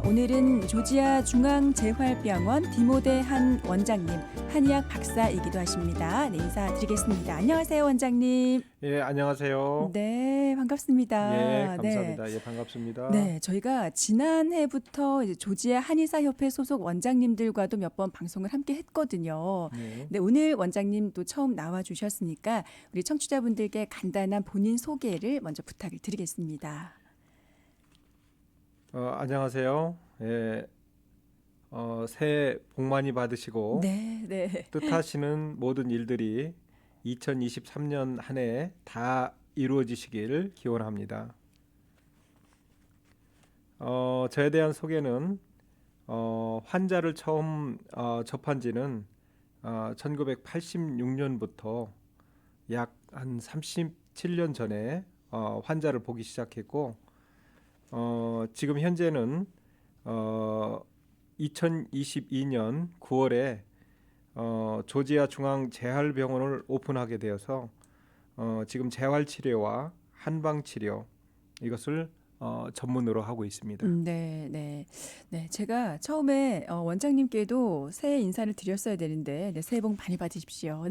오늘은 조지아 중앙재활병원 디모데 한 원장님, 한의학 박사이기도 하십니다. 네, 인사드리겠습니다. 안녕하세요, 원장님. 예, 안녕하세요. 네, 예, 반갑습니다. 네. 감사합니다. 예, 반갑습니다. 네, 저희가 지난해부터 이제 조지아 한의사협회 소속 원장님들과도 몇 번 방송을 함께 했거든요. 네. 네, 오늘 원장님 또 처음 나와 주셨으니까 우리 청취자분들께 간단한 본인 소개를 먼저 부탁을 드리겠습니다. 안녕하세요. 예, 새해 복 많이 받으시고 네, 네. 뜻하시는 모든 일들이 2023년 한 해 다 이루어지시길 기원합니다. 저에 대한 소개는 환자를 처음 접한 지는 1986년부터 약 한 37년 전에 환자를 보기 시작했고 지금 현재는 2022년 9월에 조지아 중앙재활병원을 오픈하게 되어서 지금 재활치료와 한방치료 이것을 전문으로 하고 있습니다. 네, 네. 네, 제가 처음에 원장님께도 새해 인사를 드렸어야 되는데, 네, 새해 복 많이 받으십시오.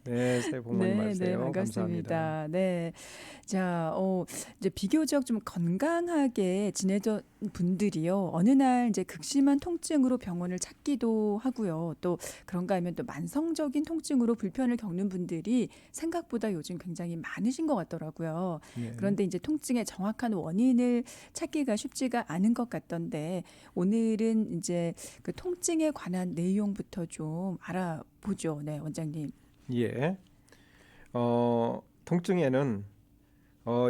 네, 새해 복 많이 네, 네, 받으세요. 감사합니다. 반갑습니다. 네. 자, 이제 비교적 좀 건강하게 지내던 분들이요. 어느 날 이제 극심한 통증으로 병원을 찾기도 하고요. 또 그런가 하면 또 만성적인 통증으로 불편을 겪는 분들이 생각보다 요즘 굉장히 많으신 것 같더라고요. 네. 그런데 이제 통증의 정확한 원인을 찾기가 쉽지가 않은 것 같던데 오늘은 이제 그 통증에 관한 내용부터 좀 알아보죠. 네, 원장님. 예. 통증에는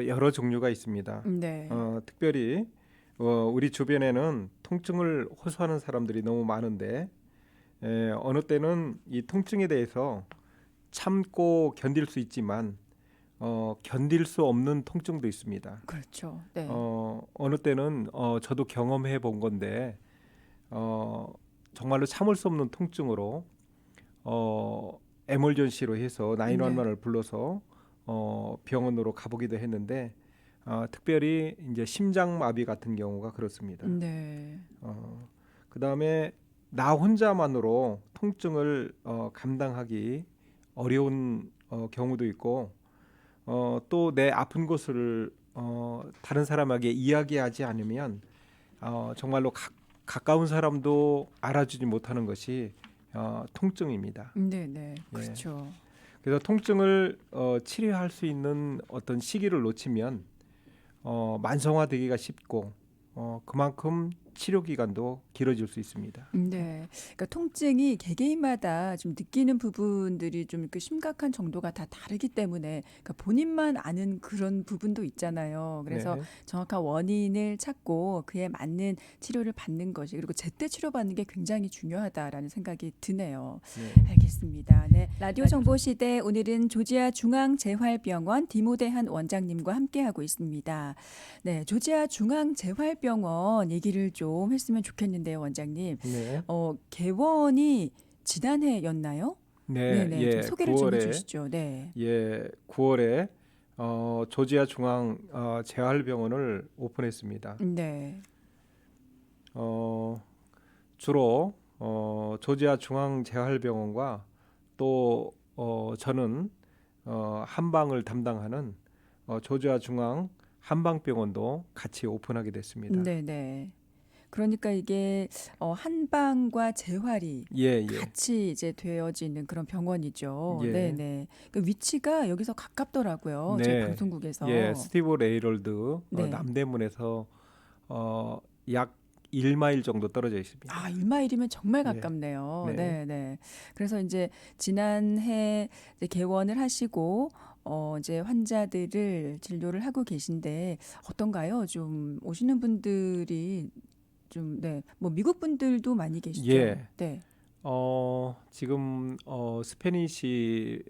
여러 종류가 있습니다. 네. 특별히 우리 주변에는 통증을 호소하는 사람들이 너무 많은데 어느 때는 이 통증에 대해서 참고 견딜 수 있지만 견딜 수 없는 통증도 있습니다. 그렇죠. 네. 어느 때는 저도 경험해 본 건데 정말로 참을 수 없는 통증으로 에멀전시로 해서 네. 911을 불러서 병원으로 가보기도 했는데 특별히 이제 심장마비 같은 경우가 그렇습니다. 네. 그다음에 나 혼자만으로 통증을 감당하기 어려운 경우도 있고 또 내 아픈 곳을 다른 사람에게 이야기하지 않으면 정말로 가까운 사람도 알아주지 못하는 것이 통증입니다. 네, 네. 예. 그렇죠. 그래서 통증을 치료할 수 있는 어떤 시기를 놓치면 만성화되기가 쉽고 그만큼 치료 기간도 길어질 수 있습니다. 네. 그러니까 통증이 개개인마다 좀 느끼는 부분들이 좀 그 심각한 정도가 다 다르기 때문에 그러니까 본인만 아는 그런 부분도 있잖아요. 그래서 네. 정확한 원인을 찾고 그에 맞는 치료를 받는 것이 그리고 제때 치료받는 게 굉장히 중요하다라는 생각이 드네요. 네. 알겠습니다. 네. 라디오 정보 시대 오늘은 조지아 중앙재활병원 디모데 한 원장님과 함께하고 있습니다. 네. 조지아 중앙재활병원 얘기를 좀 했으면 좋겠는데요, 원장님. 네. 개원이 지난해였나요? 네. 네네, 좀 예. 소개를 좀 9월에 해주시죠. 네. 9월에 조지아 중앙 재활병원을 오픈했습니다. 네. 주로 조지아 중앙 재활병원과 또 저는 한방을 담당하는 조지아 중앙 한방병원도 같이 오픈하게 됐습니다. 네네. 그러니까 이게 한방과 재활이 예, 예. 같이 이제 되어지는 그런 병원이죠. 예. 네네. 그 위치가 여기서 가깝더라고요. 저희 네. 방송국에서. 예, 스티브 레이럴드 네. 남대문에서 약 1마일 정도 떨어져 있습니다. 아, 1마일이면 정말 예. 가깝네요. 네. 네네. 그래서 이제 지난해 이제 개원을 하시고 이제 환자들을 진료를 하고 계신데 어떤가요? 좀 오시는 분들이 좀 네. 뭐 미국 분들도 많이 계시죠? 예. 네. 지금 스페니시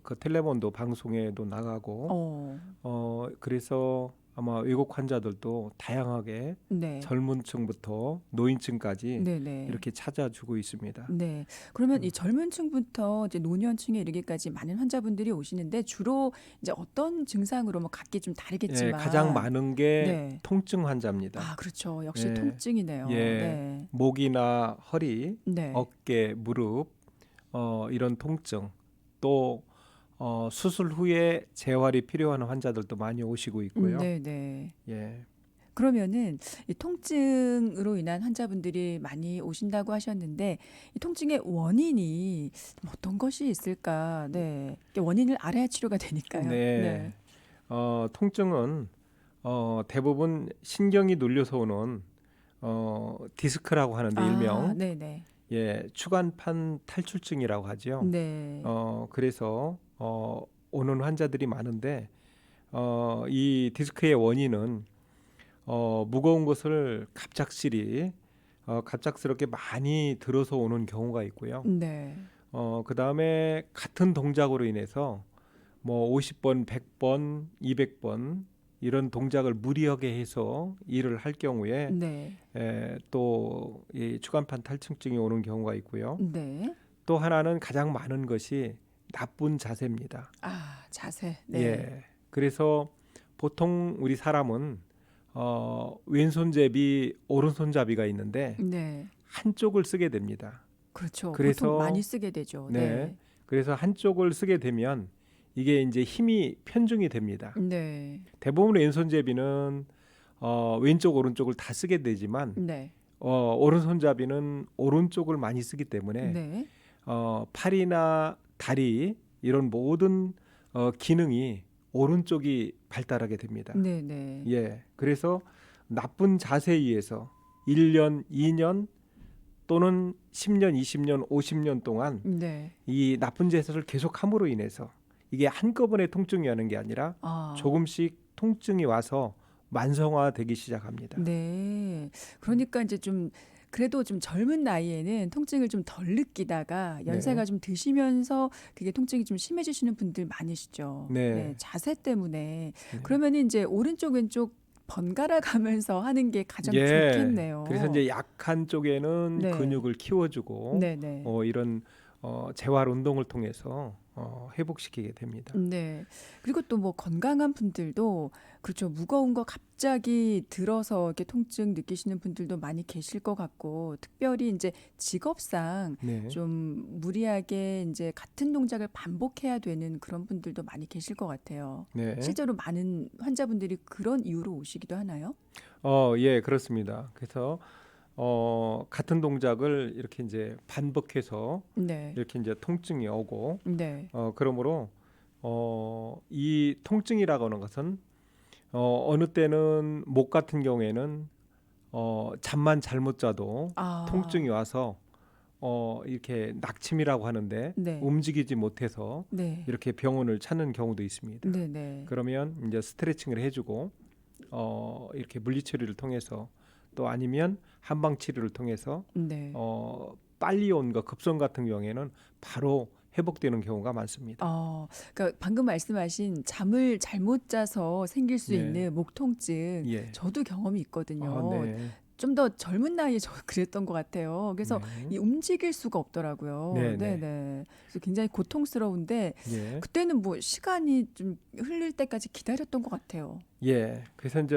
그 텔레몬도 방송에도 나가고 어. 그래서 아마 외국 환자들도 다양하게 네. 젊은 층부터 노인층까지 네네. 이렇게 찾아주고 있습니다. 네. 그러면 이 음. 젊은 층부터 이제 노년층에 이르기까지 많은 환자분들이 오시는데 주로 이제 어떤 증상으로 뭐 각기 좀 예, 가장 다르겠지만 많은 게 네. 통증 환자입니다. 아, 그렇죠. 역시 예, 통증이네요. 예, 네. 목이나 허리, 네. 어깨, 무릎, 이런 통증, 또 수술 후에 재활이 필요한 환자들도 많이 오시고 있고요. 네네. 예, 그러면은 이 통증으로 인한 환자분들이 많이 오신다고 하셨는데 이 통증의 원인이 좀 어떤 것이 있을까? 네. 이게 원인을 알아야 치료가 되니까요. 네. 네, 통증은 대부분 신경이 눌려서 오는 디스크라고 하는데 아, 일명 네네. 예, 추간판 탈출증이라고 하죠. 네. 그래서 오는 환자들이 많은데 이 디스크의 원인은 무거운 것을 갑작스럽게 많이 들어서 오는 경우가 있고요. 네. 그다음에 같은 동작으로 인해서 뭐 50번, 100번, 200번 이런 동작을 무리하게 해서 일을 할 경우에 네. 또 이 추간판 탈출증이 오는 경우가 있고요. 네. 또 하나는 가장 많은 것이 나쁜 자세입니다. 아, 자세. 네. 예. 그래서 보통 우리 사람은 왼손잡이, 오른손잡이가 있는데 네. 한쪽을 쓰게 됩니다. 그렇죠. 보통 많이 그래서 쓰게 되죠. 네. 네. 그래서 한쪽을 쓰게 되면 이게 이제 힘이 편중이 됩니다. 네. 대부분 왼손잡이는 왼쪽 오른쪽을 다 쓰게 되지만 네. 오른손잡이는 오른쪽을 많이 쓰기 때문에 네. 팔이나 다리 이런 모든 기능이 오른쪽이 발달하게 됩니다. 네, 네. 예. 그래서 나쁜 자세에 의해서 1년, 2년 또는 10년, 20년, 50년 동안 네. 이 나쁜 자세를 계속함으로 인해서 이게 한꺼번에 통증이 오는 게 아니라 아. 조금씩 통증이 와서 만성화되기 시작합니다. 네. 그러니까 이제 좀 그래도 좀 젊은 나이에는 통증을 좀 덜 느끼다가 연세가 네. 좀 드시면서 그게 통증이 좀 심해지시는 분들 많으시죠. 네. 네, 자세 때문에. 네. 그러면은 이제 오른쪽 왼쪽 번갈아 가면서 하는 게 가장 예. 좋겠네요. 그래서 이제 약한 쪽에는 네. 근육을 키워주고 네네. 이런 재활 운동을 통해서 회복시키게 됩니다. 네. 그리고 또 뭐 건강한 분들도 그렇죠. 무거운 거 갑자기 들어서 이렇게 통증 느끼시는 분들도 많이 계실 것 같고 특별히 이제 직업상 네. 좀 무리하게 이제 같은 동작을 반복해야 되는 그런 분들도 많이 계실 것 같아요. 네. 실제로 많은 환자분들이 그런 이유로 오시기도 하나요? 예, 그렇습니다. 그래서 같은 동작을 이렇게 이제 반복해서 네. 이렇게 이제 통증이 오고 네. 그러므로 이 통증이라고 하는 것은 어느 때는 목 같은 경우에는 잠만 잘못 자도 아. 통증이 와서 이렇게 낙침이라고 하는데 네. 움직이지 못해서 네. 이렇게 병원을 찾는 경우도 있습니다. 네, 네. 그러면 이제 스트레칭을 해주고 이렇게 물리치료를 통해서 또 아니면 한방 치료를 통해서 네. 빨리 온 거 급성 같은 경우에는 바로 회복되는 경우가 많습니다. 그러니까 방금 말씀하신 잠을 잘못 자서 생길 수 네. 있는 목 통증, 예. 저도 경험이 있거든요. 네. 좀 더 젊은 나이에 저 그랬던 것 같아요. 그래서 네. 이 움직일 수가 없더라고요. 네, 네, 네. 네. 그래서 굉장히 고통스러운데 예. 그때는 뭐 시간이 좀 흘릴 때까지 기다렸던 것 같아요. 예. 그래서 이제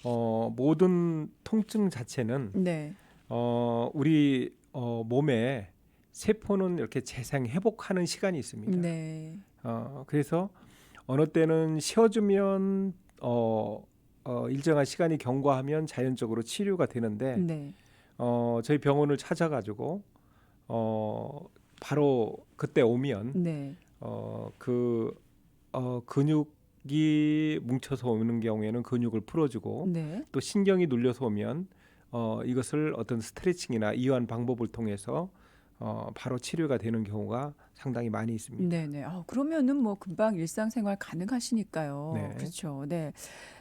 모든 통증 자체는 네, 우리 몸에 세포는 이렇게 재생 회복하는 시간이 있습니다. 네, 그래서 어느 때는 쉬어주면 일정한 시간이 경과하면 자연적으로 치료가 되는데 네, 저희 병원을 찾아가지고 바로 그때 오면 네, 근육이 뭉쳐서 오는 경우에는 근육을 풀어주고 네. 또 신경이 눌려서 오면 이것을 어떤 스트레칭이나 이완 방법을 통해서 바로 치료가 되는 경우가 상당히 많이 있습니다. 네네. 그러면은 뭐 금방 일상생활 가능하시니까요. 네. 그렇죠. 네.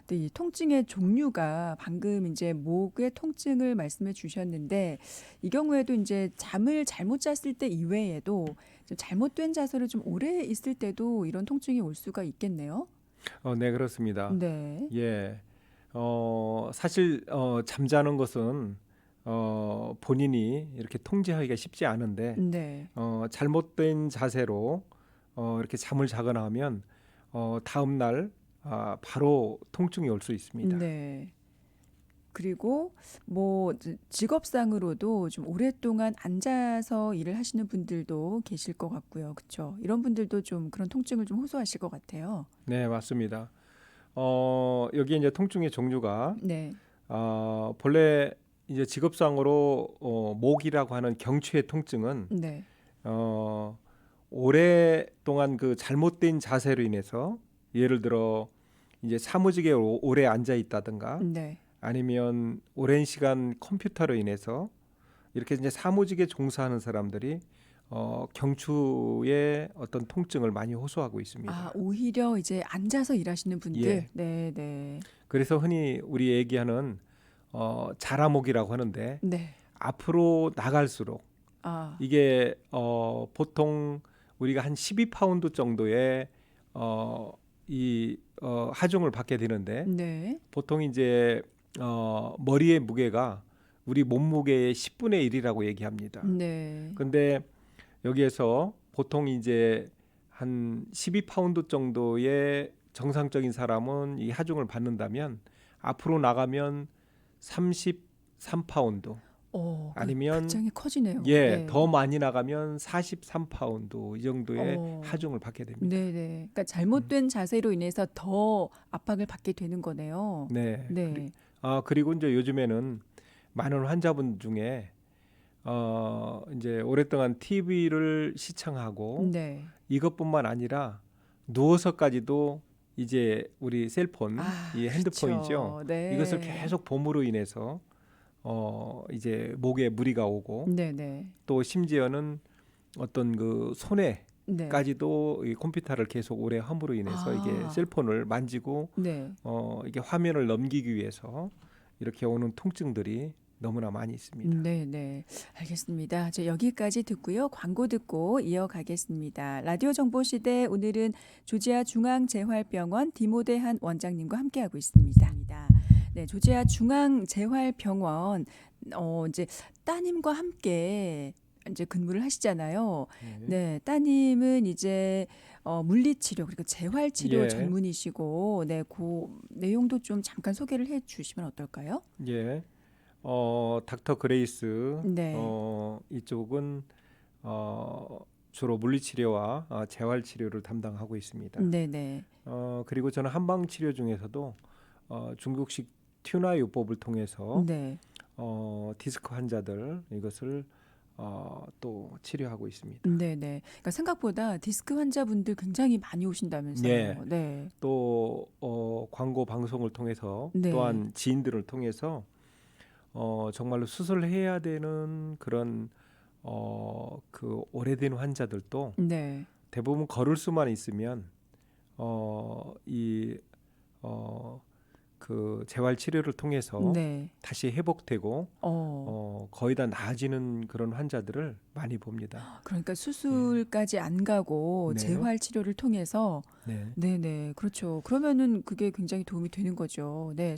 근데 이 통증의 종류가 방금 이제 목의 통증을 말씀해 주셨는데 이 경우에도 이제 잠을 잘못 잤을 때 이외에도 좀 잘못된 자세로 좀 오래 있을 때도 이런 통증이 올 수가 있겠네요. 네, 그렇습니다. 네. 예, 사실 잠자는 것은 본인이 이렇게 통제하기가 쉽지 않은데 네. 잘못된 자세로 이렇게 잠을 자거나 하면 다음 날 바로 통증이 올 수 있습니다. 네. 그리고 뭐 직업상으로도 좀 오랫동안 앉아서 일을 하시는 분들도 계실 것 같고요. 그렇죠? 이런 분들도 좀 그런 통증을 좀 호소하실 것 같아요. 네, 맞습니다. 여기 이제 통증의 종류가 네. 본래 이제 직업상으로 목이라고 하는 경추의 통증은 네. 어, 오랫동안 그 잘못된 자세로 인해서 예를 들어 이제 사무직에 오래 앉아 있다든가 네. 아니면 오랜 시간 컴퓨터로 인해서 이렇게 이제 사무직에 종사하는 사람들이 경추의 어떤 통증을 많이 호소하고 아, 있습니다. 오히려 이제 앉아서 일하시는 분들. 예. 네, 네. 그래서 흔히 우리 얘기하는 자라목이라고 하는데 네. 앞으로 나갈수록 아, 이게 보통 우리가 한 12파운드 정도의 하중을 받게 되는데 네. 보통 이제 머리의 무게가 우리 몸무게의 10분의 1이라고 얘기합니다. 네. 근데 여기에서 보통 이제 한 12파운드 정도의 정상적인 사람은 이 하중을 받는다면 앞으로 나가면 33파운드 아니면 굉장히 커지네요. 더 네. 많이 나가면 43파운드 이 정도의 어, 하중을 받게 됩니다. 네네. 그러니까 음. 잘못된 자세로 인해서 더 압박을 받게 되는 거네요. 네. 네. 그리고 이제 요즘에는 많은 환자분 중에 이제 오랫동안 TV를 시청하고 네. 이것뿐만 아니라 누워서까지도 이제 우리 셀폰, 아, 이 핸드폰이죠. 그렇죠. 이것을 네. 계속 봄으로 인해서 이제 목에 무리가 오고 네네. 또 심지어는 어떤 그 네. 손에까지도 이 컴퓨터를 계속 오래 함으로 인해서 이게 아, 셀폰을 만지고 네. 이게 화면을 넘기기 위해서 이렇게 오는 통증들이 너무나 많이 있습니다. 네네. 알겠습니다. 저 여기까지 듣고요. 광고 듣고 이어가겠습니다. 라디오 정보시대 오늘은 조지아 중앙재활병원 디모데한 원장님과 함께하고 있습니다. 네, 조지아 중앙재활병원 이제 따님과 함께 이제 근무를 하시잖아요. 네. 네, 따님은 이제 물리치료 그리고 재활치료 예, 전문이시고, 네, 그 내용도 좀 잠깐 소개를 해주시면 어떨까요? 예. 닥터 그레이스 네, 이쪽은 주로 물리치료와 재활치료를 담당하고 있습니다. 네네, 그리고 저는 한방치료 중에서도 중국식 튜나요법을 통해서 네, 디스크 환자들 이것을 또 치료하고 있습니다. 네네. 그러니까 생각보다 디스크 환자분들 굉장히 많이 예, 오신다면서요. 네, 또 광고 방송을 통해서 네, 또한 지인들을 통해서 정말로 수술해야 되는 그런 그 오래된 환자들도 네, 대부분 걸을 수만 있으면 이 그 재활 치료를 통해서 네. 다시 회복되고 어, 거의 다 나아지는 그런 환자들을 많이 봅니다. 그러니까 예. 수술까지 안 가고 네. 재활 치료를 통해서 네. 네네, 그렇죠. 그러면은 그게 굉장히 도움이 되는 거죠. 네,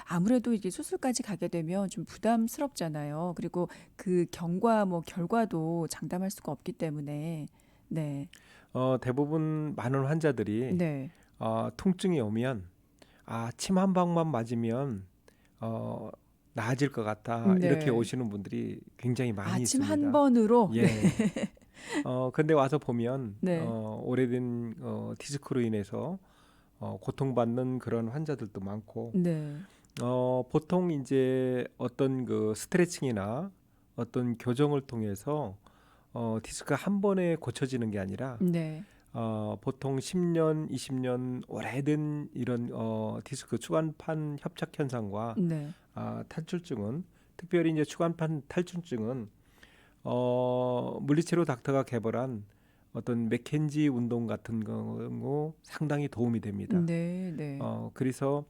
아무래도 이게 수술까지 가게 되면 좀 부담스럽잖아요. 그리고 그 뭐 결과도 장담할 수가 없기 때문에. 네, 대부분 많은 환자들이 네. 통증이 오면 침 한 방만 맞으면 어, 나아질 것 같다 이렇게 네. 오시는 분들이 굉장히 많이 아침 한 있습니다. 번으로, 네, 예. 근데 와서 보면 네, 오래된 디스크로 인해서 고통받는 그런 환자들도 많고 네, 보통 이제 어떤 그 스트레칭이나 어떤 교정을 통해서 디스크가 한 번에 고쳐지는 게 아니라 네, 보통 10년, 20년 오래된 이런 디스크 추간판 협착 현상과 네, 탈출증은 특별히 이제 추간판 탈출증은 물리치료 닥터가 개발한 어떤 맥켄지 운동 같은 경우 상당히 도움이 됩니다. 네, 네, 그래서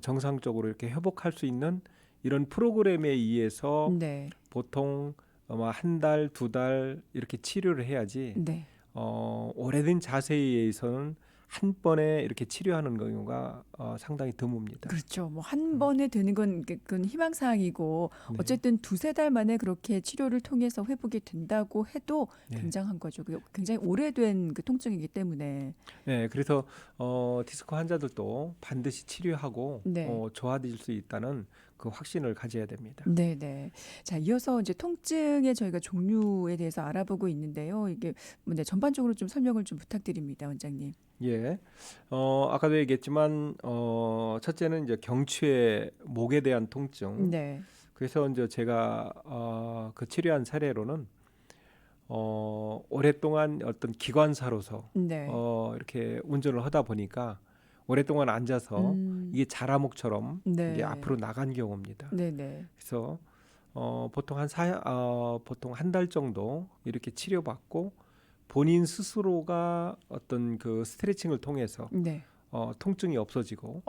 정상적으로 이렇게 회복할 수 있는 이런 프로그램에 의해서 네, 보통 아마 한 달, 두 달 이렇게 치료를 해야지 네. 오래된 자세에 의해서는 한 번에 이렇게 치료하는 경우가 상당히 드뭅니다. 그렇죠. 뭐 한 번에 되는 건 그건 희망사항이고 네. 어쨌든 두세 달 만에 그렇게 치료를 통해서 회복이 된다고 해도 네. 굉장한 거죠. 그게 굉장히 오래된 그 통증이기 때문에. 네, 그래서 디스크 환자들도 반드시 치료하고 네. 좋아질 수 있다는 그 확신을 가져야 됩니다. 네네. 자, 이어서 이제 통증의 저희가 종류에 대해서 알아보고 있는데요. 이게 뭐 네, 전반적으로 좀 설명을 좀 부탁드립니다, 원장님. 예, 아까도 얘기했지만 첫째는 이제 경추의 목에 대한 통증. 네. 그래서 이제 제가 그 치료한 사례로는 오랫동안 어떤 기관사로서 네. 이렇게 운전을 하다 보니까 오랫동안 앉아서 이게 자라목처럼 이게 네. 앞으로 나간 경우입니다. 네네. 그래서 보통 한 달 정도 이렇게 치료받고 본인 스스로가 어떤 그 스트레칭을 통해서 네. 통증이 없어지고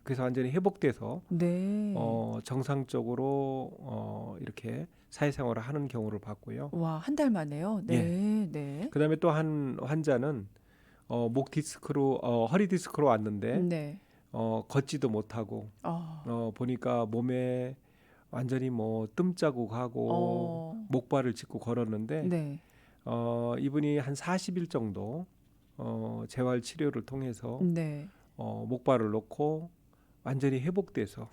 그래서 완전히 회복돼서 네. 정상적으로 이렇게 사회생활을 하는 경우를 봤고요. 와, 한 달 만에요? 예. 네. 네. 그다음에 또 한 환자는 목 디스크로 허리 디스크로 왔는데 네. 걷지도 못하고 보니까 몸에 완전히 뭐 뜸자국하고 목발을 짚고 걸었는데 네. 이분이 한 40일 정도 재활 치료를 통해서 네. 목발을 놓고 완전히 회복돼서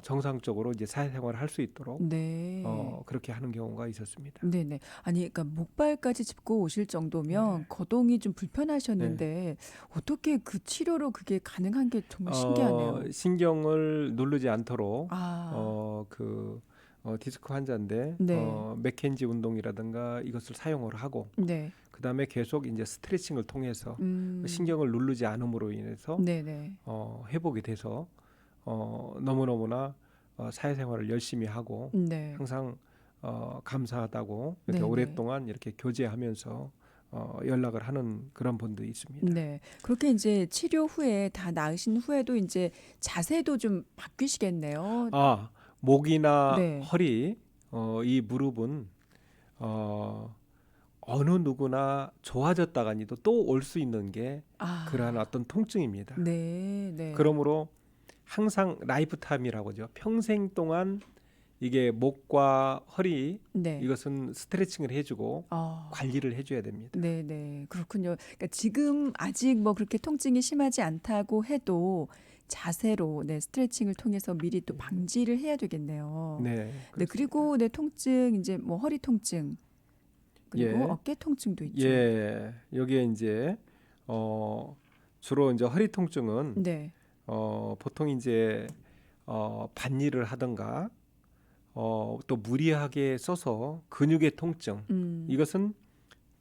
정상적으로 이제 사회생활을 할 수 있도록 네. 그렇게 하는 경우가 있었습니다. 네네. 아니, 그러니까 목발까지 짚고 오실 정도면 네. 거동이 좀 불편하셨는데 어떻게 그 치료로 그게 가능한 게 정말 신기하네요. 신경을 누르지 않도록 아, 디스크 환자인데 네. 맥켄지 운동이라든가 이것을 사용을 하고 네. 그다음에 계속 이제 스트레칭을 통해서 신경을 누르지 않음으로 인해서 네네. 회복이 돼서 너무너무나 사회생활을 열심히 하고 네. 항상 감사하다고 이렇게 네네. 오랫동안 이렇게 교제하면서 연락을 하는 그런 분들이 있습니다. 네. 그렇게 이제 치료 후에 다 나으신 후에도 이제 자세도 좀 바뀌시겠네요. 목이나 네. 허리, 이 무릎은 어느 누구나 좋아졌다가니도 또 올 수 있는 게 그러한 어떤 통증입니다. 네. 네. 그러므로 항상 라이프타임이라고 하죠. 평생 동안 이게 목과 허리 네. 이것은 스트레칭을 해주고 관리를 해줘야 됩니다. 네네. 그렇군요. 그러니까 지금 아직 뭐 그렇게 통증이 심하지 않다고 해도 자세로 스트레칭을 통해서 미리 또 방지를 해야 되겠네요. 네, 네, 그렇습니다. 그리고 통증 이제 뭐 허리 통증 그리고 예. 어깨 통증도 있죠. 예, 여기에 이제 주로 이제 허리 통증은 네. 보통 이제 밭일을 하던가 또 무리하게 써서 근육의 통증 이것은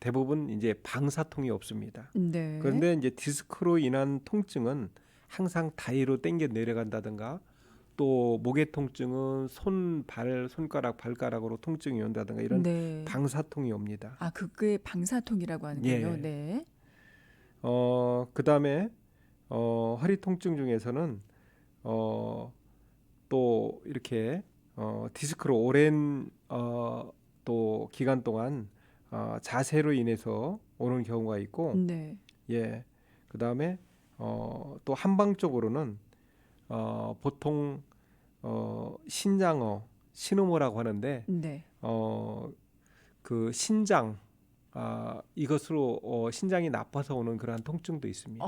대부분 이제 방사통이 없습니다. 네. 그런데 이제 디스크로 인한 통증은 항상 다리로 당겨 내려간다든가 또 목의 통증은 손가락, 발가락으로 통증이 온다든가 이런 네. 방사통이 옵니다. 그게 방사통이라고 하는군요. 예. 네. 그다음에 허리 통증 중에서는 또 이렇게 디스크로 오랜 또 기간 동안 자세로 인해서 오는 경우가 있고 네. 예. 그다음에 또 한방적으로는 보통 신음호라고 하는데 네. 그 신장 이것으로 신장이 나빠서 오는 그러한 통증도 있습니다.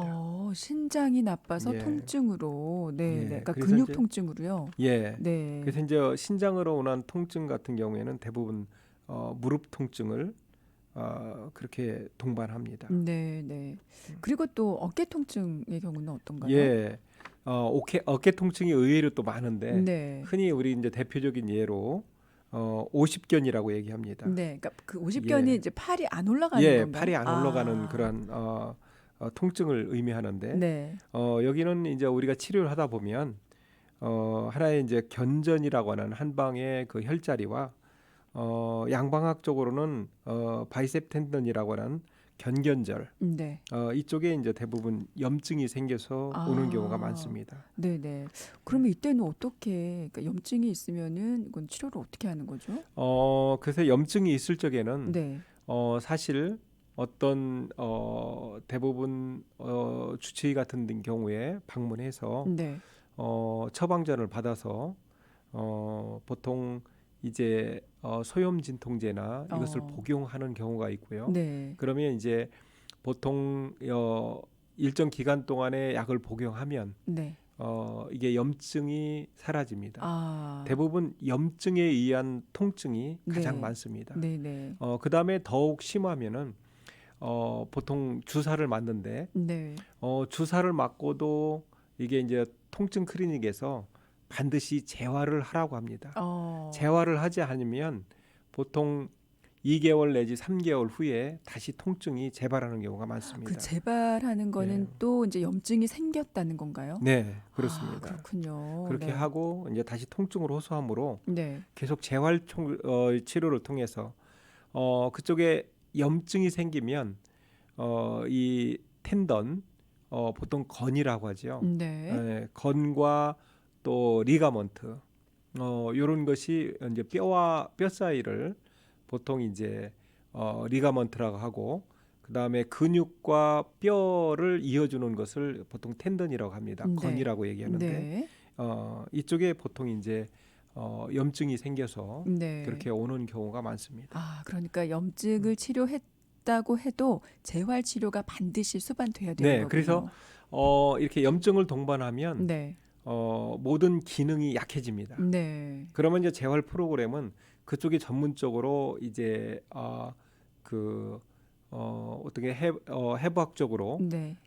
신장이 나빠서 예. 통증으로. 네. 예. 네. 그러니까 그래서 근육 이제 통증으로요. 예. 네. 그래서 이제 신장으로 오는 통증 같은 경우에는 대부분 무릎 통증을 그렇게 동반합니다. 네, 네. 그리고 또 어깨 통증의 경우는 어떤가요? 예. 어깨 통증이 의외로 또 많은데 네. 흔히 우리 이제 대표적인 예로 50견이라고 얘기합니다. 네. 그러니까 그 50견이 예. 이제 팔이 안 올라가는 예, 건가요? 팔이 안 올라가는 그런 통증을 의미하는데 네. 여기는 이제 우리가 치료를 하다 보면 하나의 이제 견전이라고 하는 한방의 그 혈자리와 양방학적으로는 바이셉 텐던이라고 하는 견견절 네. 이쪽에 이제 대부분 염증이 생겨서 오는 경우가 많습니다. 네, 네. 그러면 이때는 어떻게 그러니까 염증이 있으면은 이건 치료를 어떻게 하는 거죠? 그래서 염증이 있을 적에는 네. 사실 어떤 대부분 주치의 같은 경우에 방문해서 네. 처방전을 받아서 보통 이제 소염 진통제나 이것을 어. 복용하는 경우가 있고요. 네. 그러면 이제 보통 일정 기간 동안에 약을 복용하면 네. 이게 염증이 사라집니다. 아. 대부분 염증에 의한 통증이 가장 네. 많습니다. 네네. 그다음에 더욱 심하면은 보통 주사를 맞는데 네. 주사를 맞고도 이게 이제 통증 클리닉에서 반드시 재활을 하라고 합니다. 어. 재활을 하지 않으면 보통 2개월 내지 3개월 후에 다시 통증이 재발하는 경우가 그 많습니다. 재발하는 예. 거는 또 이제 염증이 생겼다는 건가요? 네, 아 그렇습니다. 그렇군요. 그렇게 네. 하고 이제 다시 통증을 호소하므로 네. 계속 재활 치료를 통해서 그쪽에 염증이 생기면 이 텐던 보통 건이라고 하죠. 네. 건과 또 리가먼트 이런 것이 이제 뼈와 뼈 사이를 보통 이제 리가먼트라고 하고 그다음에 근육과 뼈를 이어주는 것을 보통 텐던이라고 합니다. 네. 건이라고 얘기하는데 네. 이쪽에 보통 이제 염증이 생겨서 네. 그렇게 오는 경우가 많습니다. 아 그러니까 염증을 치료했다고 해도 재활 치료가 반드시 수반돼야 되는 네, 그래서 거군요. 이렇게 염증을 동반하면 네. 모든 기능이 약해집니다. 네. 그러면 이제 재활 프로그램은 그쪽이 전문적으로 이제 어떻게 해부학적으로 네.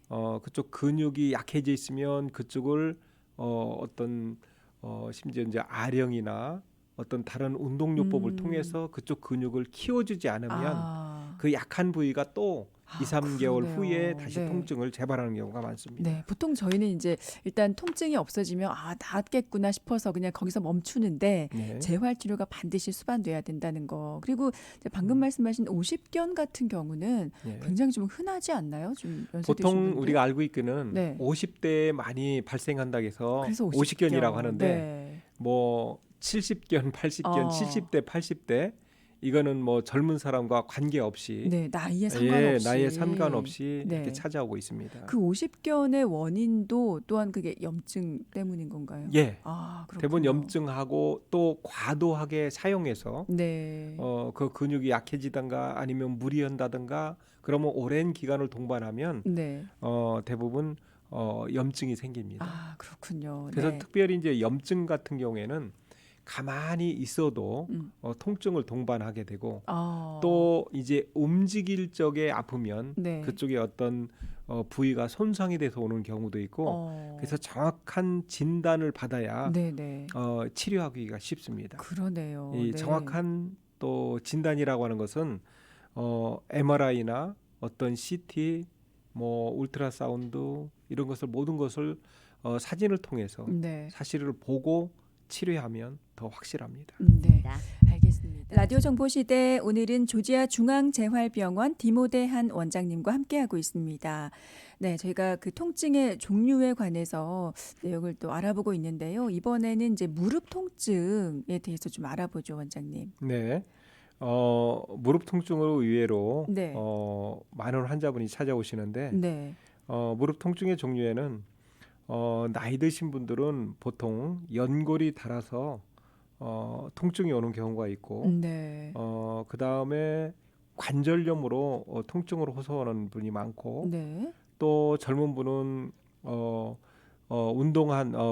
그쪽 근육이 약해져 있으면 그쪽을 어떤 심지어 이제 아령이나 어떤 다른 운동요법을 음. 통해서 그쪽 근육을 키워주지 않으면 아. 그 약한 부위가 또 2, 3개월 후에 그러네요. 다시 네. 통증을 재발하는 경우가 많습니다. 네. 보통 저희는 인제 일단 통증이 없어지면 '아 낫겠구나.' 싶어서 그냥 거기서 멈추는데 네. 재활 치료가 반드시 수반돼야 된다는 거. 그리고 이제 방금 말씀하신 오십견 같은 경우는 네. 굉장히 좀 흔하지 않나요? 좀 연세드신 보통 분들? 우리가 알고 있기는 네. 50대에 많이 발생한다고 해서 그래서 50견이라고 50견. 하는데 네. 뭐 70견, 80견, 어. 70대, 80대 이거는 뭐 젊은 사람과 관계없이 네. 나이에 예, 상관없이. 나이에 상관없이 이렇게 네. 찾아오고 있습니다. 그 오십견의 원인도 또한 그게 염증 때문인 건가요? 예, 아 대부분 그렇군요. 염증하고 또 과도하게 사용해서 네. 그 근육이 약해지든가 아니면 무리한다든가 그러면 오랜 기간을 동반하면 네. 대부분 염증이 생깁니다. 아 그렇군요. 그래서 네. 특별히 이제 염증 같은 경우에는 가만히 있어도 음. 통증을 동반하게 되고 어. 또 이제 움직일 적에 아프면 네. 그쪽에 어떤 부위가 손상이 돼서 오는 경우도 있고 그래서 정확한 진단을 받아야 네네. 치료하기가 쉽습니다. 그러네요. 이 네. 정확한 또 진단이라고 하는 것은 MRI나 어떤 CT, 뭐 울트라사운드 이런 것을 모든 것을 사진을 통해서 네. 사실을 보고 치료하면 더 확실합니다. 네. 알겠습니다. 라디오 정보 시대 오늘은 조지아 중앙재활병원 디모데한 원장님과 함께하고 있습니다. 네, 저희가 그 통증의 종류에 관해서 내용을 또 알아보고 있는데요. 이번에는 이제 무릎 통증에 대해서 좀 알아보죠, 원장님. 네. 무릎 통증으로 의외로 네. 많은 환자분이 찾아오시는데 네. 무릎 통증의 종류에는 나이 드신 분들은 보통 연골이 닳아서 통증이 오는 경우가 있고 네. 그다음에 관절염으로 통증을 호소하는 분이 많고 네. 또 젊은 분은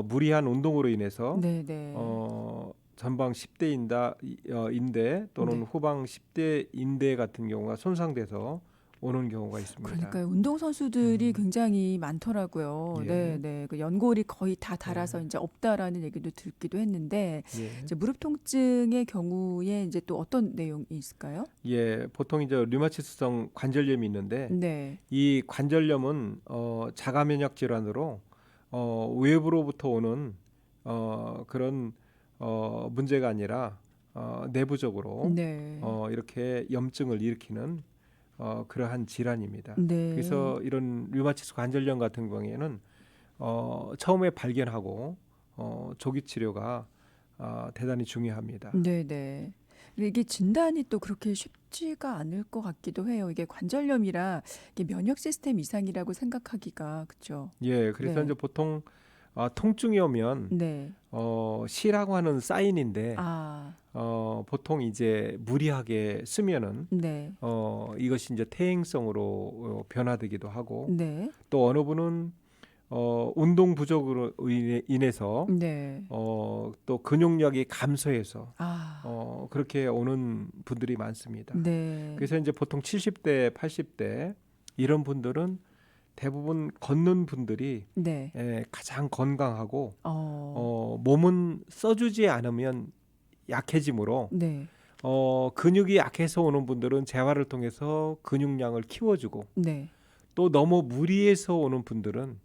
무리한 운동으로 인해서 네, 네. 전방 10대 인대 또는 네. 후방 10대 인대 같은 경우가 손상돼서 오는 경우가 있습니다. 그러니까요. 운동 선수들이 음, 굉장히 많더라고요. 네, 예, 네. 그 연골이 거의 다 닳아서 예, 이제 없다라는 얘기도 듣기도 했는데 예. 이제 무릎 통증의 경우에 이제 또 어떤 내용이 있을까요? 예, 보통 이제 류마티스성 관절염이 있는데 네. 이 관절염은 자가 면역 질환으로 외부로부터 오는 그런 문제가 아니라 내부적으로 네. 이렇게 염증을 일으키는 그러한 질환입니다. 네. 그래서 이런 류마티스 관절염 같은 경우에는 처음에 발견하고 조기 치료가 대단히 중요합니다. 네, 네. 근데 이게 진단이 또 그렇게 쉽지가 않을 것 같기도 해요. 이게 관절염이라 이게 면역 시스템 이상이라고 생각하기가 그죠? 예, 그래서 이제 네, 보통 통증이 오면 네, 시라고 하는 사인인데 아, 보통 이제 무리하게 쓰면은 네, 이것이 이제 퇴행성으로 변화되기도 하고 네, 또 어느 분은 운동 부족으로 인해서 네, 또 근육량이 감소해서 아, 그렇게 오는 분들이 많습니다. 네, 그래서 이제 보통 70대, 80대 이런 분들은 대부분 걷는 분들이 네, 가장 건강하고 어, 몸은 써주지 않으면 약해지므로 네, 근육이 약해서 오는 분들은 재활을 통해서 근육량을 키워주고 네. 또 너무 무리해서 오는 분들은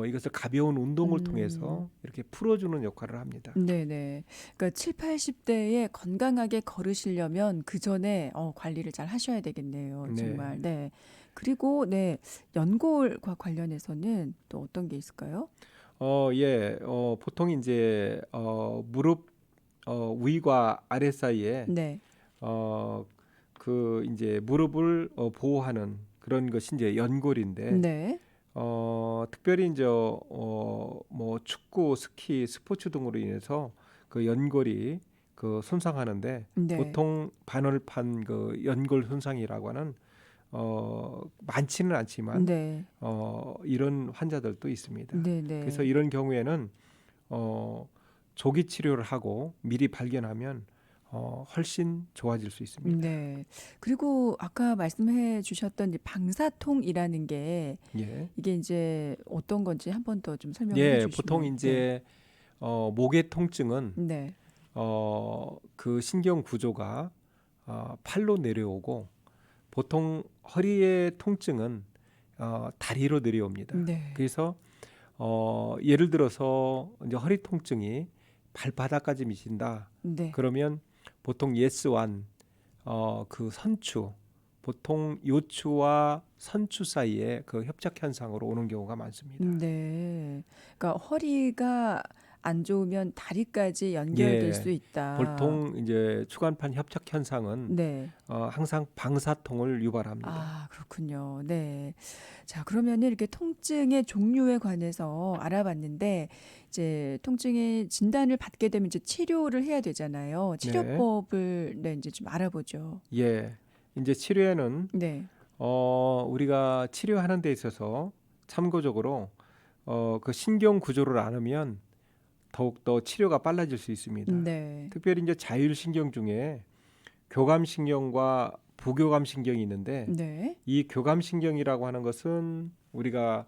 이것을 가벼운 운동을 음. 통해서 이렇게 풀어주는 역할을 합니다. 네네. 그러니까 7, 80대에 건강하게 걸으시려면 그 전에 관리를 잘 하셔야 되겠네요. 네. 정말. 네. 그리고 네. 연골과 관련해서는 또 어떤 게 있을까요? 예. 보통 이제 무릎 위과 아래 사이에 네. 어, 그 이제 무릎을 보호하는 그런 것이 이제 연골인데 네. 특별히 이제 뭐 축구, 스키, 스포츠 등으로 인해서 그 연골이 그 손상하는데 네. 보통 반월판 그 연골 손상이라고 하는 많지는 않지만 네. 이런 환자들도 있습니다. 그래서 네네. 이런 경우에는 어, 조기 치료를 하고 미리 발견하면 훨씬 좋아질 수 있습니다. 네. 그리고 아까 말씀해 주셨던 이 방사통이라는 게 예. 이게 이제 어떤 건지 한 번 더 좀 설명을 해 예, 보통 주시면. 네. 이제 목의 통증은 네. 그 신경 구조가 팔로 내려오고 보통 허리의 통증은 다리로 내려옵니다. 네. 그래서 예를 들어서 이제 허리 통증이 발바닥까지 미친다. 네. 그러면 보통 예스완 그 선추 보통 요추와 선추 사이에 그 협착 현상으로 오는 경우가 많습니다. 네. 그러니까 허리가 안 좋으면 다리까지 연결될 수 예. 있다. 보통 이제 추간판 협착 현상은 네. 항상 방사통을 유발합니다. 아, 그렇군요. 네. 자, 그러면은 이렇게 통증의 종류에 관해서 알아봤는데, 이제 통증의 진단을 받게 되면 이제 치료를 해야 되잖아요. 네. 치료법을 네, 이제 좀 알아보죠. 예. 이제 치료에는 네. 우리가 치료하는 데 있어서 참고적으로 그 신경 구조를 알으면 더욱더 치료가 빨라질 수 있습니다. 네. 특별히 이제 자율신경 중에 교감신경과 부교감신경이 있는데 네. 이 교감신경이라고 하는 것은 우리가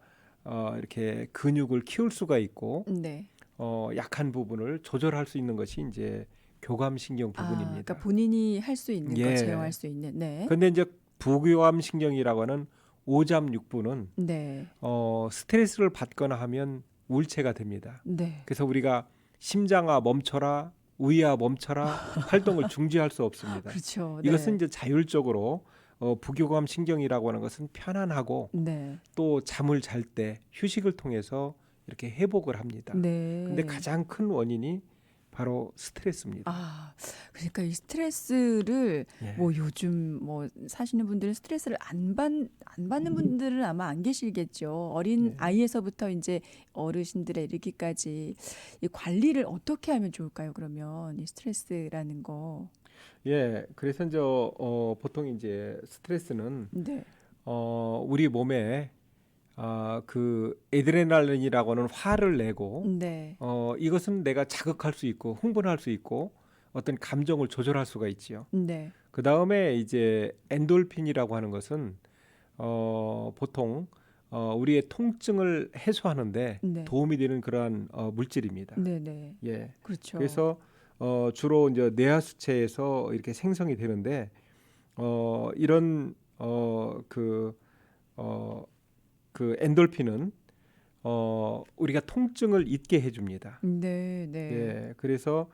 이렇게 근육을 키울 수가 있고 네. 약한 부분을 조절할 수 있는 것이 이제 교감신경 아, 그러니까 부분입니다. 본인이 할 수 있는 것, 제어할 예. 수 있는. 네. 근데 이제 부교감신경이라고 하는 오잡육부는 네. 스트레스를 받거나 하면 우울체가 됩니다. 네. 그래서 우리가 심장아 멈춰라, 위아 멈춰라 활동을 중지할 수 없습니다. 그렇죠. 이것은 네. 이제 자율적으로 부교감 신경이라고 하는 것은 편안하고 네. 또 잠을 잘 때 휴식을 통해서 이렇게 회복을 합니다. 근데 네. 가장 큰 원인이 바로 스트레스입니다. 아, 그러니까 이 스트레스를 예. 뭐 요즘 뭐 사시는 분들은 스트레스를 안 받는 분들은 아마 안 계시겠죠. 어린 예. 아이에서부터 이제 어르신들에 이르기까지 이 관리를 어떻게 하면 좋을까요? 그러면 이 스트레스라는 거. 예. 그래서 이제 보통 이제 스트레스는 네. 우리 몸에 그 에드레날린이라고 하는 화를 내고 네. 이것은 내가 자극할 수 있고 흥분할 수 있고 어떤 감정을 조절할 수가 있지요. 네. 그 다음에 이제 엔돌핀이라고 하는 것은 보통 우리의 통증을 해소하는데 네. 도움이 되는 그러한 물질입니다. 네, 네. 예. 그렇죠. 그래서 주로 이제 뇌하수체에서 이렇게 생성이 되는데 이런 어, 그 엔돌핀은 우리가 통증을 잊게 해줍니다. 네, 네. 예, 그래서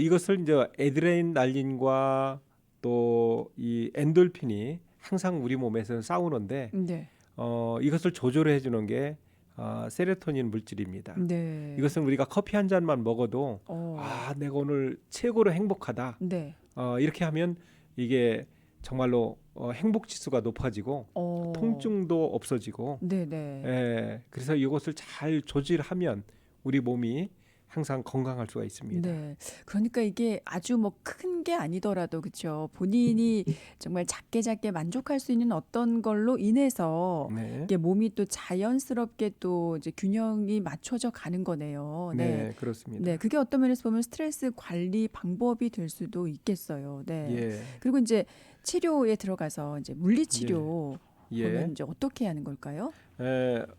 이것을 이제 에드레날린과 또 이 엔돌핀이 항상 우리 몸에서는 싸우는데 네. 이것을 조절해 주는 게 세로토닌 물질입니다. 네. 이것은 우리가 커피 한 잔만 먹어도 내가 오늘 최고로 행복하다. 네. 이렇게 하면 이게 정말로 행복 지수가 높아지고 통증도 없어지고 네네. 그래서 이것을 잘 조절하면 우리 몸이 항상 건강할 수가 있습니다. 네. 그러니까 이게 아주 뭐 큰 게 아니더라도 그렇죠. 본인이 정말 작게 만족할 수 있는 어떤 걸로 인해서 네, 이게 몸이 또 자연스럽게 또 이제 균형이 맞춰져 가는 거네요. 네. 네, 그렇습니다. 네. 그게 어떤 면에서 보면 스트레스 관리 방법이 될 수도 있겠어요. 네. 예, 그리고 이제 치료에 들어가서 이제 물리치료 예. 그러면 이제 어떻게 하는 걸까요?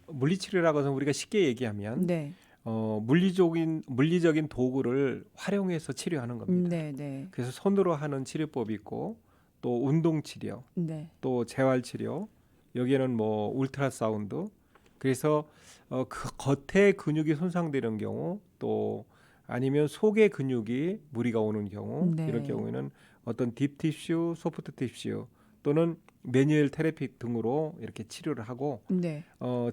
물리치료라고 해서 우리가 쉽게 얘기하면 네. 물리적인 도구를 활용해서 치료하는 겁니다. 네. 그래서 손으로 하는 치료법이 있고 또 운동 치료, 네. 또 재활 치료, 여기에는 뭐 울트라 사운드. 그래서 그 겉에 근육이 손상되는 경우, 또 아니면 속의 근육이 무리가 오는 경우, 네. 이런 경우에는 어떤 딥티슈, 소프트 티슈 또는 매뉴얼 테라피 등으로 이렇게 치료를 하고 네.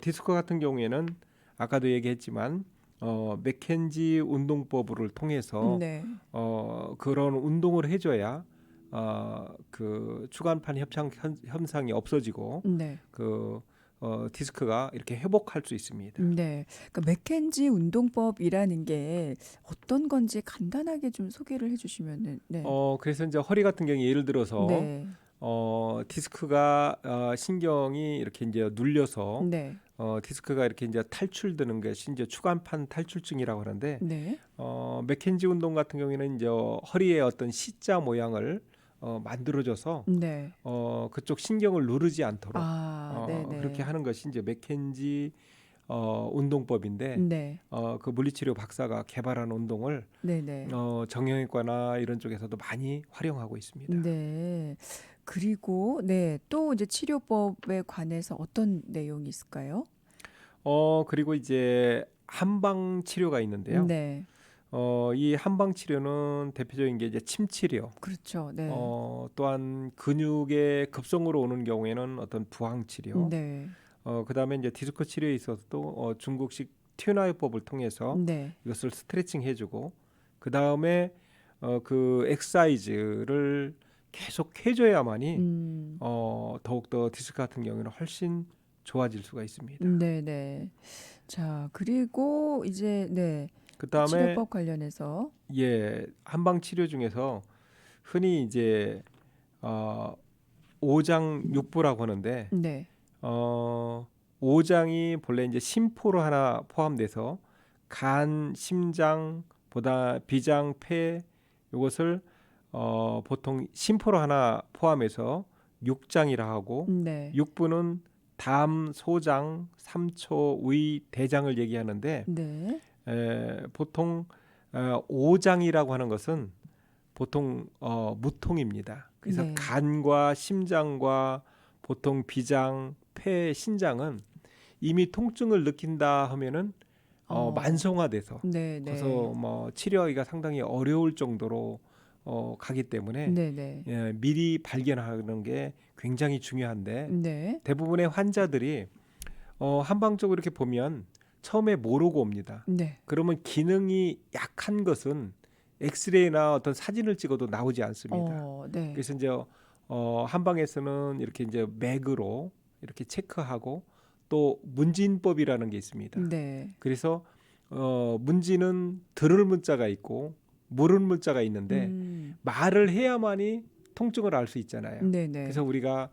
디스크 같은 경우에는 아까도 얘기했지만 맥켄지 운동법을 통해서 네. 그런 운동을 해줘야 그 추간판 현상이 없어지고 네. 디스크가 이렇게 회복할 수 있습니다. 네. 그러니까 맥켄지 운동법이라는 게 어떤 건지 간단하게 좀 소개를 해주시면은 네. 그래서 이제 허리 같은 경우에 예를 들어서 네. 디스크가 신경이 이렇게 이제 눌려서 네. 디스크가 이렇게 이제 탈출되는 것이 이제 추간판 탈출증이라고 하는데 네. 맥켄지 운동 같은 경우에는 이제 허리에 어떤 C자 모양을 만들어줘서 네. 그쪽 신경을 누르지 않도록 네네. 그렇게 하는 것이 이제 맥켄지 운동법인데 네. 그 물리치료 박사가 개발한 운동을 네네. 정형외과나 이런 쪽에서도 많이 활용하고 있습니다. 네. 그리고 네. 또 이제 치료법에 관해서 어떤 내용이 있을까요? 그리고 이제 한방 치료가 있는데요. 네. 이 한방 치료는 대표적인 게 이제 침 치료. 그렇죠. 네. 또한 근육의 급성으로 오는 경우에는 어떤 부항 치료. 네. 그다음에 이제 디스크 치료에 있어서도 중국식 튜나요법을 통해서 네. 이것을 스트레칭 해주고 그다음에 그 엑사이즈를 계속 해줘야만이 더욱더 디스크 같은 경우에는 훨씬 좋아질 수가 있습니다. 네네. 자, 그리고 이제 네. 그다음에 치료법 관련해서 한방 치료 중에서 흔히 이제 오장육부라고 하는데 네. 오장이 본래 이제 심포로 하나 포함돼서 간, 심장, 비장, 폐 이것을 보통 심포로 하나 포함해서 육장이라 하고 네. 육부는 담, 소장, 삼초, 의, 대장을 얘기하는데 네. 보통 오장이라고 하는 것은 보통 무통입니다. 그래서 네. 간과 심장과 보통 비장, 폐, 신장은 이미 통증을 느낀다 하면은 만성화돼서 네. 그래서 뭐 치료하기가 상당히 어려울 정도로 가기 때문에 네. 미리 발견하는 게 굉장히 중요한데 네. 대부분의 환자들이 한방적으로 이렇게 보면 처음에 모르고 옵니다. 네. 그러면 기능이 약한 것은 엑스레이나 어떤 사진을 찍어도 나오지 않습니다. 네. 그래서 이제 한방에서는 이렇게 이제 맥으로 이렇게 체크하고 또 문진법이라는 게 있습니다. 네. 그래서 문진은 들을 문자가 있고 물을 문자가 있는데 말을 해야만이 통증을 알 수 있잖아요. 네네. 그래서 우리가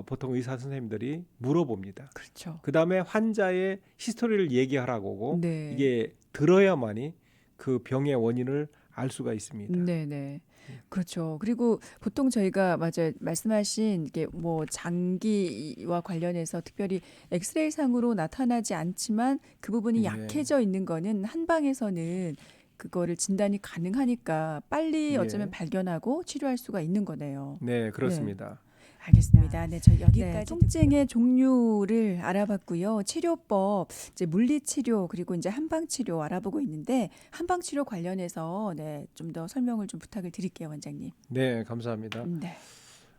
보통 의사 선생님들이 물어봅니다. 그렇죠. 그 다음에 환자의 히스토리를 얘기하라고 하고 네. 이게 들어야만이 그 병의 원인을 알 수가 있습니다. 네네. 그렇죠. 그리고 보통 저희가 맞아요. 말씀하신 이게 뭐 장기와 관련해서 특별히 엑스레이 상으로 나타나지 않지만 그 부분이 예. 약해져 있는 거는 한방에서는 그거를 진단이 가능하니까 빨리 어쩌면 예. 발견하고 치료할 수가 있는 거네요. 네, 그렇습니다. 알겠습니다. 네, 저희 여기까지 통증의 종류를 알아봤고요. 치료법, 이제 물리치료 그리고 이제 한방치료 알아보고 있는데 한방치료 관련해서 좀 더 설명을 좀 부탁을 드릴게요, 원장님. 네, 감사합니다. 네.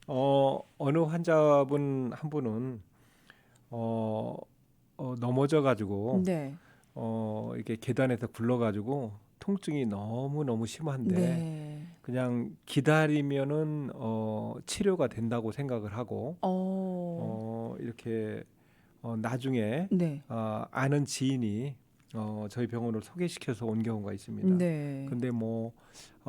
어느 환자분 한 분은 넘어져 가지고 네. 이렇게 계단에서 굴러 가지고 통증이 너무 심한데 네. 그냥 기다리면은 치료가 된다고 생각을 하고 이렇게 나중에 네. 아는 지인이 저희 병원을 소개시켜서 온 경우가 있습니다. 네. 근데 뭐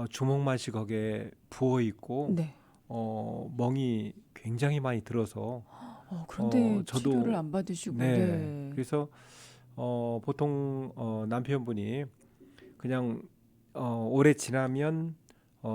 주먹만치 거기에 부어 있고 네. 멍이 굉장히 많이 들어서 그런데 치료를 저도 안 받으시고, 네. 네. 그래서 보통 남편분이 그냥 오래 지나면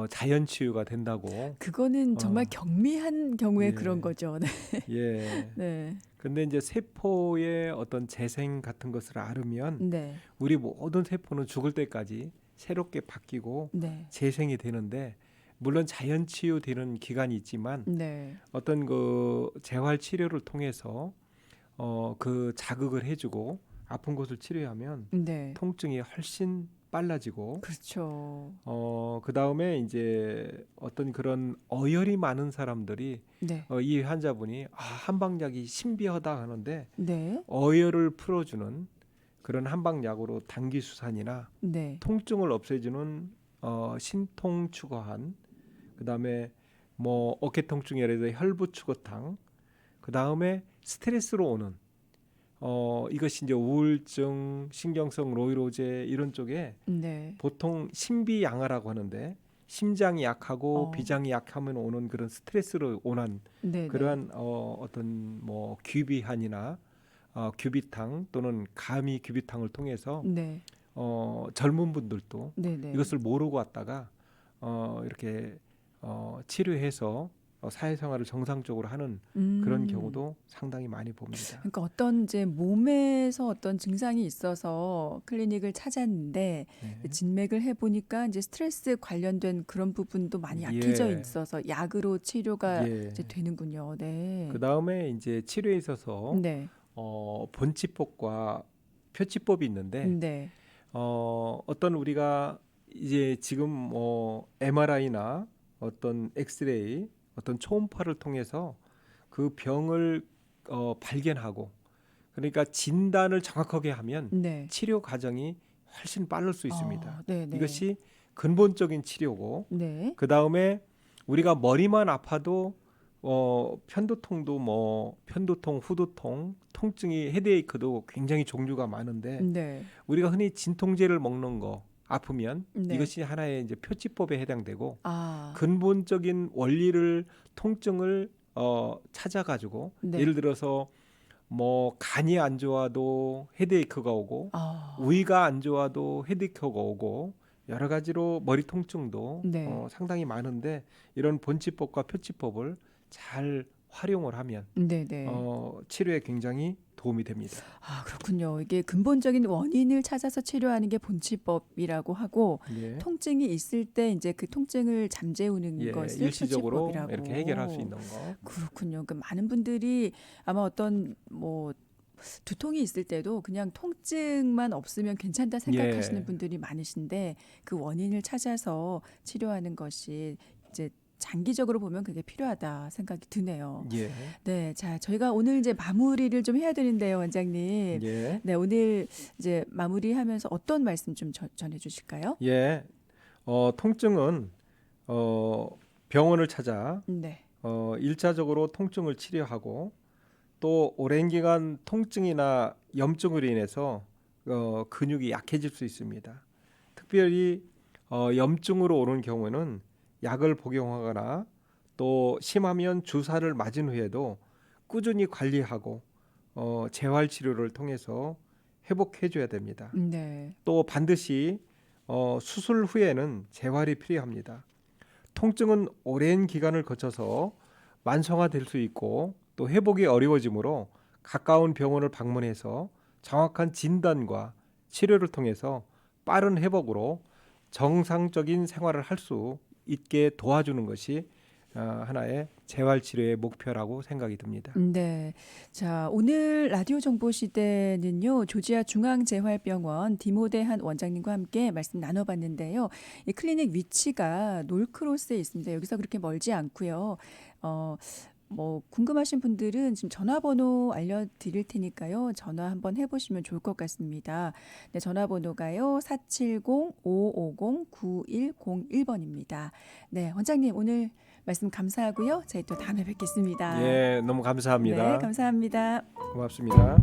자연 치유가 된다고. 그거는 정말 어, 경미한 경우에 그런 예, 거죠. 네. 예. 네. 근데 이제 세포의 어떤 재생 같은 것을 앓으면 네. 우리 모든 세포는 죽을 때까지 새롭게 바뀌고 네. 재생이 되는데 물론 자연 치유되는 기간이 있지만 네. 어떤 그 재활 치료를 통해서 그 자극을 해주고 아픈 곳을 치료하면 네. 통증이 훨씬 빨라지고 그렇죠. 그 다음에 이제 어떤 그런 어혈이 많은 사람들이 네. 이 환자분이 한방약이 신비하다 하는데 네. 어혈을 풀어주는 그런 한방약으로 당기수산이나 네. 통증을 없애주는 신통 추거한 그다음에 뭐 어깨 통증에 대해서 혈부 추거탕 그다음에 스트레스로 오는 이것이 이제 우울증, 신경성 노이로제 이런 쪽에 네. 보통 신비양화라고 하는데 심장이 약하고 어. 비장이 약하면 오는 그런 스트레스로 오는 네. 네. 그러한 어떤 뭐 귀비한이나 귀비탕 또는 감이 귀비탕을 통해서 네. 젊은 분들도 네. 네. 이것을 모르고 왔다가 이렇게 치료해서 사회생활을 정상적으로 하는 그런 경우도 상당히 많이 봅니다. 그러니까 어떤 이제 몸에서 어떤 증상이 있어서 클리닉을 찾았는데 네. 진맥을 해보니까 이제 스트레스 관련된 그런 부분도 많이 약해져 예, 있어서 약으로 치료가 이제 예. 되는군요. 네. 그 다음에 이제 치료에 있어서 네. 본치법과 표치법이 있는데 네. 어떤 우리가 이제 지금 뭐 MRI나 어떤 엑스레이, 어떤 초음파를 통해서 그 병을 발견하고 그러니까 진단을 정확하게 하면 네. 치료 과정이 훨씬 빠를 수 있습니다. 네. 네. 이것이 근본적인 치료고 네. 그 다음에 우리가 머리만 아파도 편두통도 뭐 편두통, 후두통, 통증이 헤드에이크도 굉장히 종류가 많은데 네. 우리가 흔히 진통제를 먹는 거 아프면 네. 이것이 하나의 이제 표치법에 해당되고 아. 근본적인 원리를 통증을 찾아가지고 네. 예를 들어서 뭐 간이 안 좋아도 헤드에이크가 오고 아. 위가 안 좋아도 헤드에이크가 오고 여러 가지로 머리 통증도 네. 상당히 많은데 이런 본치법과 표치법을 잘 활용을 하면 네. 네. 치료에 굉장히 도움이 됩니다. 그렇군요. 이게 근본적인 원인을 찾아서 치료하는 게 본치법이라고 하고 예, 통증이 있을 때 이제 그 통증을 잠재우는 예, 것을 일시적으로 표치법이라고. 이렇게 해결할 수 있는 거. 그렇군요. 그 많은 분들이 아마 어떤 뭐 두통이 있을 때도 그냥 통증만 없으면 괜찮다 생각하시는 예, 분들이 많으신데 그 원인을 찾아서 치료하는 것이 이제 장기적으로 보면 그게 필요하다 생각이 드네요. 예, 네, 자, 저희가 오늘 이제 마무리를 좀 해야 되는데요, 원장님. 예, 네, 오늘 이제 마무리하면서 어떤 말씀 좀 전해 주실까요? 예. 통증은 병원을 찾아 네, 1차적으로 통증을 치료하고 또 오랜 기간 통증이나 염증으로 인해서 근육이 약해질 수 있습니다. 특별히 염증으로 오는 경우는 약을 복용하거나 또 심하면 주사를 맞은 후에도 꾸준히 관리하고 재활 치료를 통해서 회복해 줘야 됩니다. 네, 또 반드시 수술 후에는 재활이 필요합니다. 통증은 오랜 기간을 거쳐서 만성화될 수 있고 또 회복이 어려워지므로 가까운 병원을 방문해서 정확한 진단과 치료를 통해서 빠른 회복으로 정상적인 생활을 할 수 있게 도와주는 것이 하나의 재활치료의 목표라고 생각이 듭니다. 네. 자, 오늘 라디오 정보 시대는요, 조지아 중앙재활병원 디모데한 원장님과 함께 말씀 나눠봤는데요. 이 클리닉 위치가 놀크로스에 있습니다. 여기서 그렇게 멀지 않고요. 어, 뭐 궁금하신 분들은 지금 전화번호 알려드릴 테니까요. 전화 한번 해보시면 좋을 것 같습니다. 네, 전화번호가요. 470-550-9101번입니다. 네, 원장님 오늘 말씀 감사하고요. 저희 또 다음에 뵙겠습니다. 예, 너무 네, 감사합니다. 감사합니다. 고맙습니다.